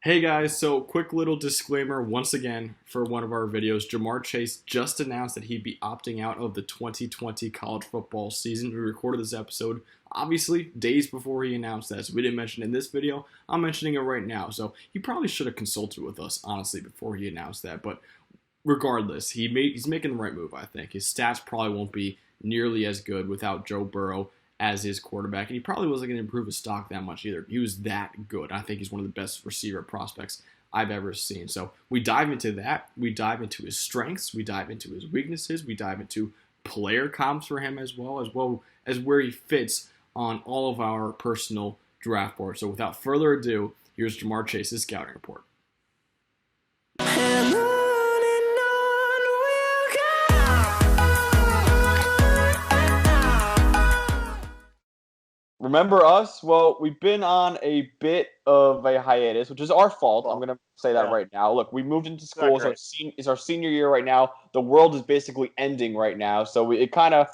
Hey guys, so quick little disclaimer once again for one of our videos. Ja'Marr Chase just announced that he'd be opting out of the 2020 college football season. We recorded this episode, obviously, days before he announced that, so we didn't mention it in this video. I'm mentioning it right now, so he probably should have consulted with us, honestly, before he announced that. But regardless, he's making the right move, I think. His stats probably won't be nearly as good without Joe Burrow as his quarterback, and he probably wasn't going to improve his stock that much either. He was that good. I think he's one of the best receiver prospects I've ever seen. So we dive into that. We dive into his strengths. We dive into his weaknesses. We dive into player comps for him as well as where he fits on all of our personal draft boards. So without further ado, here's Ja'Marr Chase's scouting report. Remember us? Well, we've been on a bit of a hiatus, which is our fault. I'm going to say that right now. Look, we moved into school. It's our senior year right now. The world is basically ending right now. So it kind of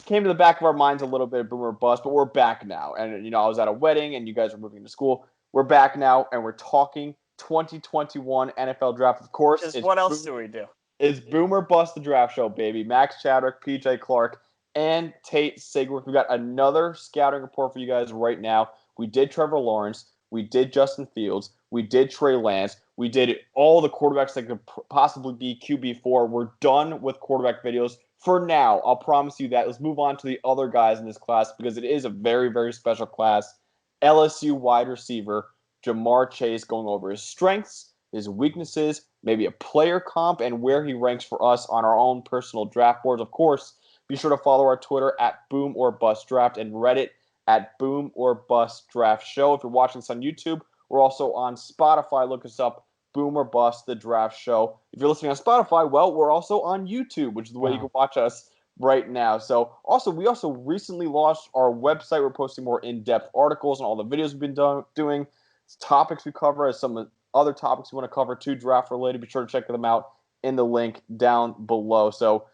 came to the back of our minds a little bit, boom or bust, but we're back now. And, I was at a wedding and you guys were moving to school. We're back now and we're talking 2021 NFL draft. Of course. What else do we do? It's boom or bust the draft show, baby. Max Chadwick, PJ Clark, and Tate Sigworth. We got another scouting report for you guys right now. We did Trevor Lawrence. We did Justin Fields. We did Trey Lance. We did all the quarterbacks that could possibly be QB4. We're done with quarterback videos for now. I'll promise you that. Let's move on to the other guys in this class because it is a very, very special class. LSU wide receiver Ja'Marr Chase, going over his strengths, his weaknesses, maybe a player comp, and where he ranks for us on our own personal draft boards. Of course, be sure to follow our Twitter at Boom or Bust Draft and Reddit at Boom or Bust Draft Show. If you're watching this on YouTube, we're also on Spotify. Look us up, Boom or Bust the Draft Show. If you're listening on Spotify, well, we're also on YouTube, which is the way you can watch us right now. So we also recently launched our website. We're posting more in-depth articles on all the videos we've been doing, topics we cover, as some other topics we want to cover too, draft related. Be sure to check them out in the link down below. So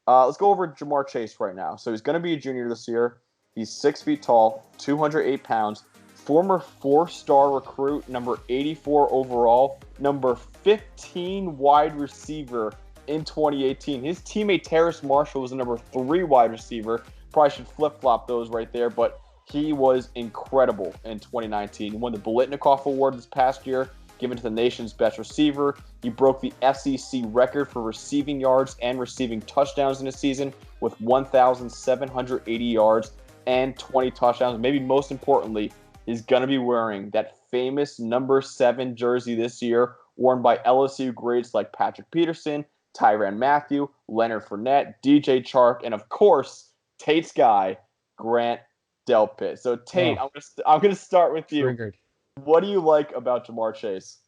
let's go over Ja'Marr Chase right now. So he's going to be a junior this year. He's 6 feet tall, 208 pounds, former 4-star recruit, number 84 overall, number 15 wide receiver in 2018. His teammate Terrace Marshall was the number 3 wide receiver. Probably should flip-flop those right there, but he was incredible in 2019. He won the Biletnikoff Award this past year, given to the nation's best receiver. He broke the SEC record for receiving yards and receiving touchdowns in a season with 1,780 yards and 20 touchdowns. Maybe most importantly, he's going to be wearing that famous number 7 jersey this year, worn by LSU greats like Patrick Peterson, Tyrann Mathieu, Leonard Fournette, DJ Chark, and of course, Tate's guy, Grant Delpit. So Tate, I'm going to start with you. Triggered. What do you like about Ja'Marr Chase?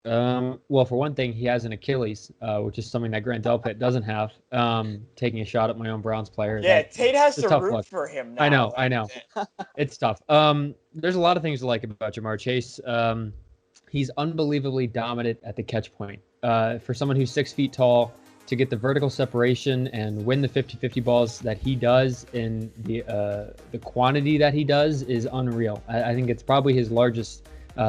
Well, for one thing, he has an Achilles, which is something that Grant Delpit doesn't have. Taking a shot at my own Browns player. Yeah, Tate has to root for him now. I know. It's tough. There's a lot of things to like about Ja'Marr Chase. He's unbelievably dominant at the catch point. For someone who's 6 feet tall, to get the vertical separation and win the 50-50 balls that he does in the quantity that he does is unreal. I think it's probably his largest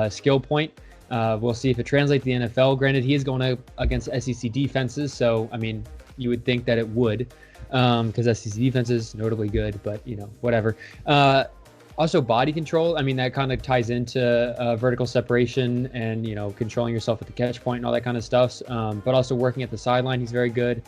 skill point. We'll see if it translates to the NFL. Granted, he is going up against SEC defenses, so, I mean, you would think that it would, because SEC defense is notably good, but, whatever. Also, body control, I mean, that kind of ties into vertical separation and, controlling yourself at the catch point and all that kind of stuff. But also working at the sideline, he's very good.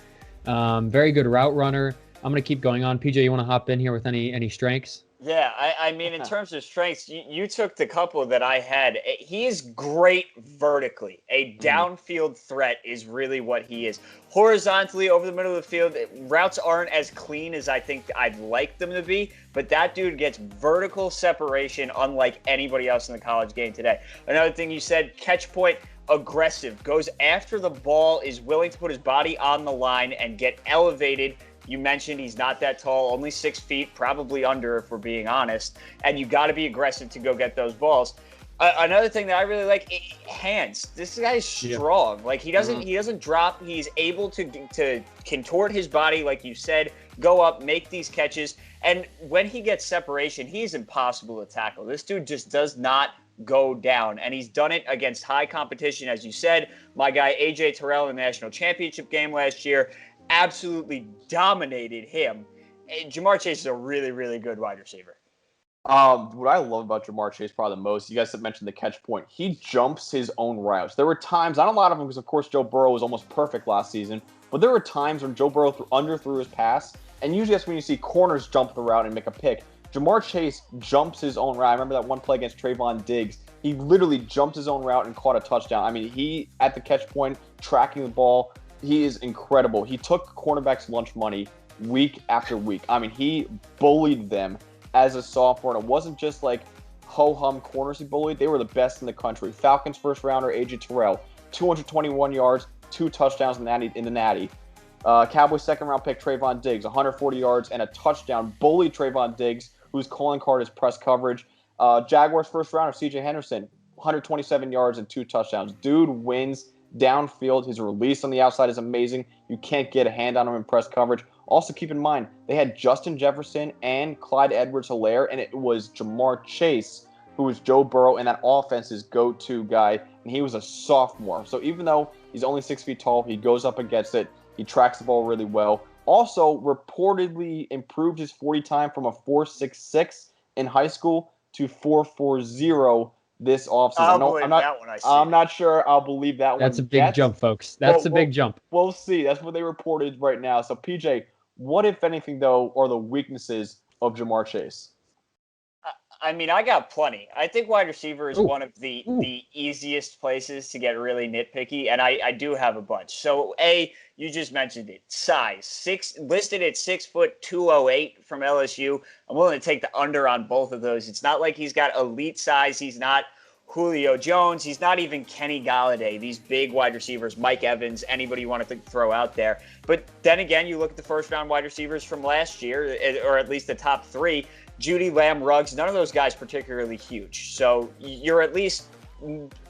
Very good route runner. I'm going to keep going on. PJ, you want to hop in here with any strengths? Yeah, I mean, in terms of strengths, you took the couple that I had. He's great vertically. A downfield threat is really what he is. Horizontally, over the middle of the field, routes aren't as clean as I think I'd like them to be, but that dude gets vertical separation unlike anybody else in the college game today. Another thing you said, catch point, aggressive, goes after the ball, is willing to put his body on the line and get elevated. You mentioned he's not that tall, only 6 feet, probably under if we're being honest. And you got to be aggressive to go get those balls. Another thing that I really like, hands. This guy is strong. Like he doesn't drop. He's able to contort his body, like you said, go up, make these catches. And when he gets separation, he's impossible to tackle. This dude just does not go down. And he's done it against high competition, as you said. My guy, A.J. Terrell, in the national championship game last year, absolutely dominated him. And Ja'Marr Chase is a really, really good wide receiver. What I love about Ja'Marr Chase probably the most, you guys have mentioned the catch point. He jumps his own routes. There were times, not a lot of them, because of course Joe Burrow was almost perfect last season, but there were times when Joe Burrow underthrew his pass, and usually that's when you see corners jump the route and make a pick. Ja'Marr Chase jumps his own route. I remember that one play against Trayvon Diggs. He literally jumped his own route and caught a touchdown. I mean, he, at the catch point, tracking the ball, he is incredible. He took cornerbacks' lunch money week after week. I mean, he bullied them as a sophomore, and it wasn't just like ho-hum corners he bullied. They were the best in the country. Falcons first rounder A.J. Terrell, 221 yards, 2 touchdowns in the Natty. Cowboys second round pick Trayvon Diggs, 140 yards and a touchdown. Bullied Trayvon Diggs, whose calling card is press coverage. Jaguars first rounder C.J. Henderson, 127 yards and 2 touchdowns. Dude wins downfield. His release on the outside is amazing. You can't get a hand on him in press coverage. Also, keep in mind, they had Justin Jefferson and Clyde Edwards-Helaire, and it was Ja'Marr Chase, who was Joe Burrow and that offense's go-to guy, and he was a sophomore. So even though he's only 6 feet tall, he goes up against it. He tracks the ball really well. Also, reportedly improved his 40 time from a 4.66 in high school to 4.40 this offseason. I'm not sure I'll believe that one. That's a big jump, folks. That's a big jump. We'll see. That's what they reported right now. So, PJ, what, if anything, though, are the weaknesses of Ja'Marr Chase? I mean, I got plenty. I think wide receiver is one of the easiest places to get really nitpicky, and I do have a bunch. So, you just mentioned it. Size. Listed at 6'208" from LSU. I'm willing to take the under on both of those. It's not like he's got elite size. He's not Julio Jones. He's not even Kenny Galladay. These big wide receivers, Mike Evans, anybody you want to throw out there. But then again, you look at the first-round wide receivers from last year, or at least the top 3, Judy, Lamb, Ruggs, none of those guys particularly huge. So you're at least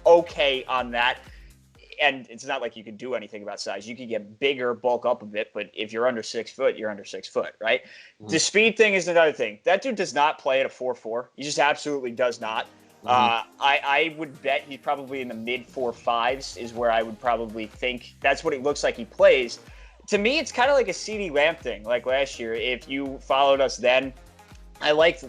okay on that. And it's not like you can do anything about size. You could get bigger, bulk up a bit, but if you're under 6 foot, you're under 6 foot, right? Mm-hmm. The speed thing is another thing. That dude does not play at a 4.4. He just absolutely does not. Mm-hmm. I would bet he's probably in the mid 4.5s is where I would probably think that's what it looks like he plays. To me, it's kind of like a CeeDee Lamb thing, like last year. If you followed us then, I liked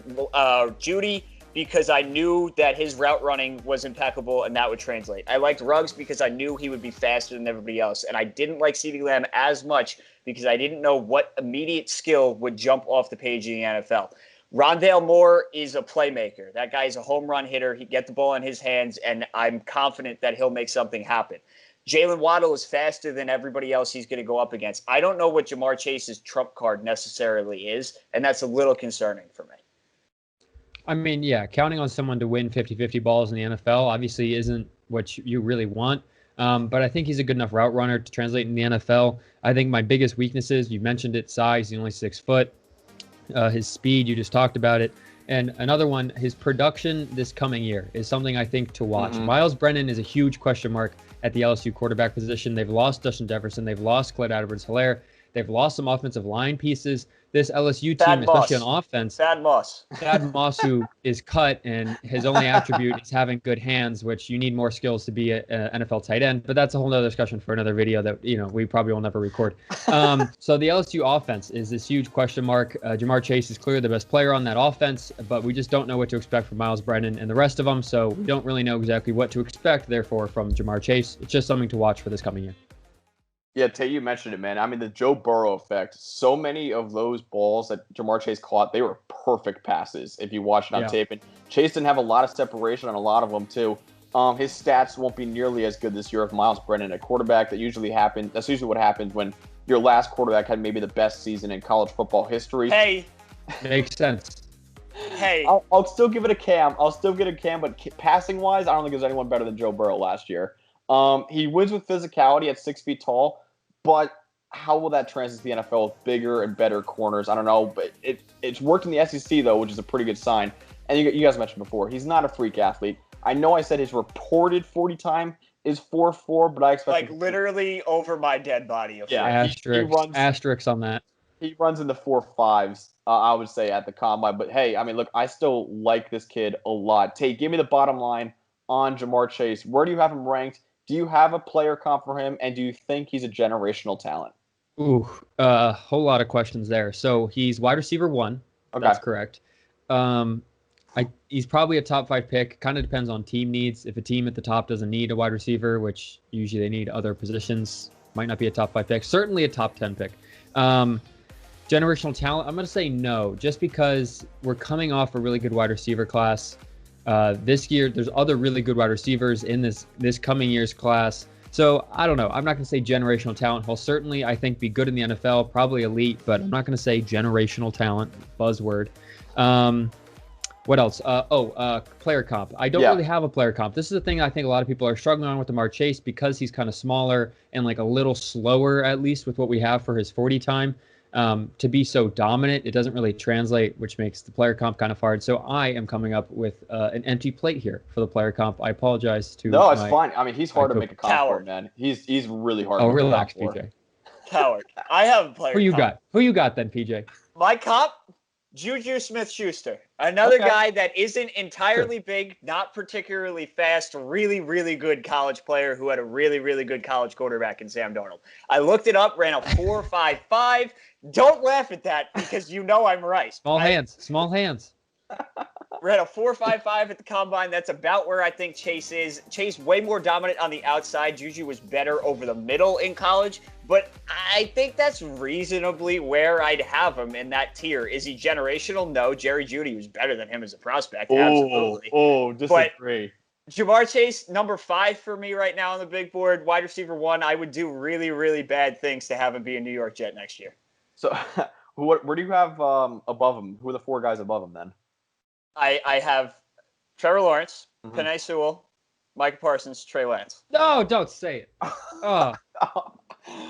Judy because I knew that his route running was impeccable and that would translate. I liked Ruggs because I knew he would be faster than everybody else. And I didn't like CeeDee Lamb as much because I didn't know what immediate skill would jump off the page in the NFL. Rondale Moore is a playmaker. That guy is a home run hitter. He'd get the ball in his hands, and I'm confident that he'll make something happen. Jalen Waddle is faster than everybody else he's going to go up against. I don't know what Ja'Marr Chase's trump card necessarily is, and that's a little concerning for me. I mean, yeah, counting on someone to win 50-50 balls in the NFL obviously isn't what you really want. But I think he's a good enough route runner to translate in the NFL. I think my biggest weaknesses, you mentioned it, size, he's only 6 foot. His speed, you just talked about it. And another one, his production this coming year is something I think to watch. Mm-hmm. Miles Brennan is a huge question mark at the LSU quarterback position. They've lost Justin Jefferson. They've lost Clyde Edwards-Helaire. They've lost some offensive line pieces. This LSU team, especially on offense. Thad Moss, who is cut, and his only attribute is having good hands, which you need more skills to be an NFL tight end. But that's a whole other discussion for another video that we probably will never record. So the LSU offense is this huge question mark. Ja'Marr Chase is clearly the best player on that offense, but we just don't know what to expect from Miles Brennan and the rest of them. So we don't really know exactly what to expect, therefore, from Ja'Marr Chase. It's just something to watch for this coming year. Yeah, Tate, you mentioned it, man. I mean, the Joe Burrow effect. So many of those balls that Ja'Marr Chase caught, they were perfect passes if you watch it on tape. And Chase didn't have a lot of separation on a lot of them, too. His stats won't be nearly as good this year with Miles Brennan, a quarterback. That's usually what happens when your last quarterback had maybe the best season in college football history. Hey. Makes sense. Hey. I'll still give it a Cam. But passing-wise, I don't think there's anyone better than Joe Burrow last year. He wins with physicality at 6 feet tall, but how will that translate to the NFL with bigger and better corners? I don't know, but it's worked in the SEC, though, which is a pretty good sign. And you guys mentioned before, he's not a freak athlete. I know I said his reported 40 time is 4.4, but I expect... literally over my dead body. Yeah, asterisk on that. He runs in the 4.5s, I would say, at the combine. But hey, I mean, look, I still like this kid a lot. Tate, give me the bottom line on Jamar Chase. Where do you have him ranked? Do you have a player comp for him? And do you think he's a generational talent? Ooh, a whole lot of questions there. So he's wide receiver 1. Okay. That's correct. He's probably a top 5 pick. Kind of depends on team needs. If a team at the top doesn't need a wide receiver, which usually they need other positions, might not be a top 5 pick. Certainly a top 10 pick. Generational talent, I'm going to say no, just because we're coming off a really good wide receiver class. This year, there's other really good wide receivers in this coming year's class. So I don't know. I'm not going to say generational talent. He'll certainly, I think, be good in the NFL, probably elite, but I'm not going to say generational talent, buzzword. What else? Player comp. I don't really have a player comp. This is the thing I think a lot of people are struggling on with Jamar Chase because he's kind of smaller and like a little slower, at least with what we have for his 40 time. To be so dominant, it doesn't really translate, which makes the player comp kind of hard. So I am coming up with an empty plate here for the player comp. I apologize to. No, it's fine. I mean, he's hard to make a comp for, man. He's really hard. Oh, relax, PJ. Coward. I have a player. Who you comp. got? Who you got then, PJ? My comp, Juju Smith-Schuster. Another guy that isn't entirely big, not particularly fast, really, really good college player who had a really, really good college quarterback in Sam Darnold. I looked it up, ran a 4.55. Don't laugh at that because you know I'm right. Small hands. Ran a 4.55 at the combine. That's about where I think Chase is. Chase way more dominant on the outside. Juju was better over the middle in college, but I think that's reasonably where I'd have him in that tier. Is he generational? No. Jerry Jeudy was better than him as a prospect. Absolutely. Disagree. But Jamar Chase, number 5 for me right now on the big board. Wide receiver 1. I would do really, really bad things to have him be a New York Jet next year. So, where do you have above him? Who are the 4 guys above him then? I have Trevor Lawrence, Penei Sewell, Micah Parsons, Trey Lance. No, don't say it. Oh.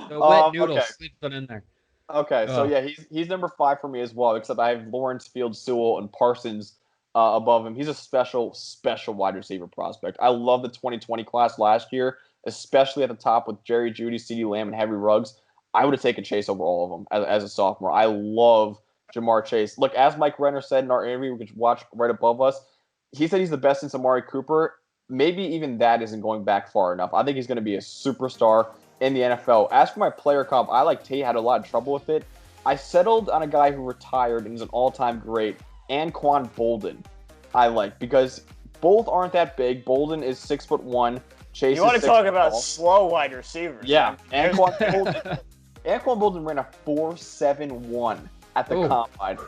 The wet noodle sleeping in there. Okay, so yeah, he's number 5 for me as well, except I have Lawrence, Fields, Sewell, and Parsons above him. He's a special wide receiver prospect. I love the 2020 class last year, especially at the top with Jerry Jeudy, CeeDee Lamb, and Henry Ruggs. I would have taken Chase over all of them as a sophomore. I love Jamar Chase. Look, as Mike Renner said in our interview, we can watch right above us, he said he's the best since Amari Cooper. Maybe even that isn't going back far enough. I think he's going to be a superstar in the NFL. As for my player comp, I like Tate, had a lot of trouble with it. I settled on a guy who retired and is an all-time great, Anquan Boldin. I like, because both aren't that big. Boldin is 6'1". Chase you want is to talk 6'12". about slow wide receivers. Yeah, Anquan Boldin ran a 4.71 at the combine.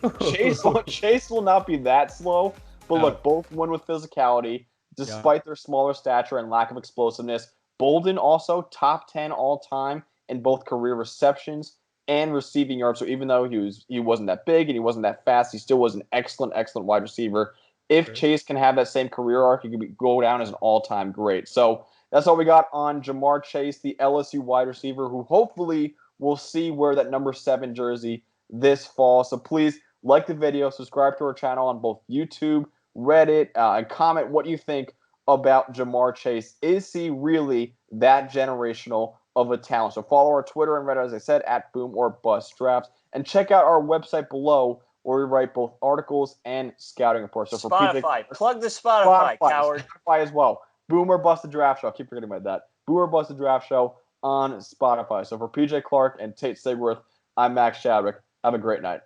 Chase will not be that slow, but look, both win with physicality, despite their smaller stature and lack of explosiveness. Boldin also top 10 all time in both career receptions and receiving yards. So even though he wasn't that big and he wasn't that fast, he still was an excellent wide receiver. If Chase can have that same career arc, he could go down as an all-time great. So that's all we got on Jamar Chase, the LSU wide receiver, who hopefully will see wear that number 7 jersey this fall. So please like the video, subscribe to our channel on both YouTube, Reddit, and comment what you think about Jamar Chase. Is he really that generational of a talent? So follow our Twitter and Reddit, as I said, at Boom or Bust Drafts, and check out our website below where we write both articles and scouting reports. So for Spotify, plug the Spotify, coward. Spotify as well. Boom or Bust the Draft Show. I keep forgetting about that. Boom or Bust the Draft Show on Spotify. So for PJ Clark and Tate Sigworth, I'm Max Chadwick. Have a great night.